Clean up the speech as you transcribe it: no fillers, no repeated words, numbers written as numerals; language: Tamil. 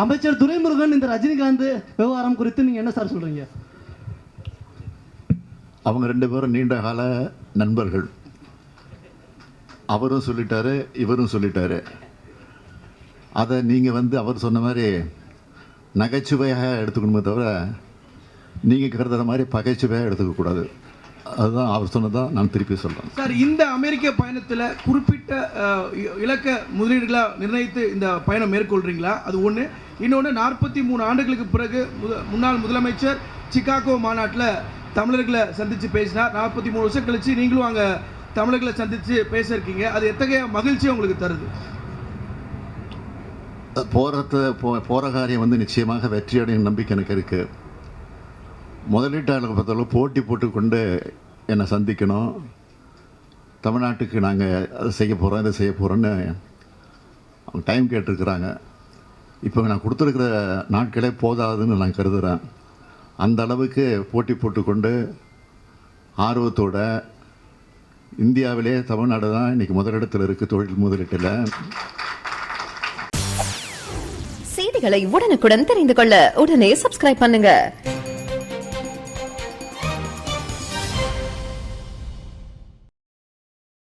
அமைச்சர் துரைமுருகன் இந்த ரஜினிகாந்த் விவகாரம் குறித்து நீங்க என்ன சார் சொல்றீங்க? அவங்க 2 பேரும் நீண்ட கால நண்பர்கள். அவரும் சொல்லிட்டாரு, இவரும் சொல்லிட்டாரு. அதை நீங்கள் அவர் சொன்ன மாதிரி நகைச்சுவையாக எடுத்துக்கணுமே தவிர நீங்கள் கருதுகிற மாதிரி பகைச்சுவையாக எடுத்துக்கக்கூடாது. அதுதான் அவர் சொன்னதான் நான் திருப்பி சொல்கிறேன். சார், இந்த அமெரிக்க பயணத்தில் குறிப்பிட்ட இலக்க முதலீடுகளாக நிர்ணயித்து இந்த பயணம் மேற்கொள்கிறீங்களா? அது ஒன்று. இன்னொன்று, 43 ஆண்டுகளுக்கு பிறகு முன்னாள் முதலமைச்சர் சிகாகோ மாநாட்டில் தமிழர்களை சந்தித்து பேசினார். 43 வருஷம் கழித்து நீங்களும் அங்கே தமிழர்களை சந்தித்து பேச இருக்கீங்க. அது எத்தகைய மகிழ்ச்சியை உங்களுக்கு தருது? போகிற காரியம் நிச்சயமாக வெற்றியடையும் நம்பிக்கை எனக்கு இருக்குது. முதலீட்டாளர்கள் பொறுத்தளவு போட்டி போட்டுக்கொண்டு என்னை சந்திக்கணும், தமிழ்நாட்டுக்கு நாங்கள் அதை செய்ய போகிறோம், இதை செய்ய போகிறோன்னு அவங்க டைம் கேட்டிருக்கிறாங்க. இப்போ நான் கொடுத்துருக்கிற நாட்களே போதாதுன்னு நான் கருதுகிறேன். அந்த அளவுக்கு போட்டி போட்டுக்கொண்டு ஆர்வத்தோட இந்தியாவிலே தமிழ்நாடு தான் இன்றைக்கி முதலிடத்தில் இருக்குது தொழில் முதலீட்டில். செய்திகளை உடனுக்குடன் தெரிந்து கொள்ள உடனே சப்ஸ்கிரைப் பண்ணுங்க.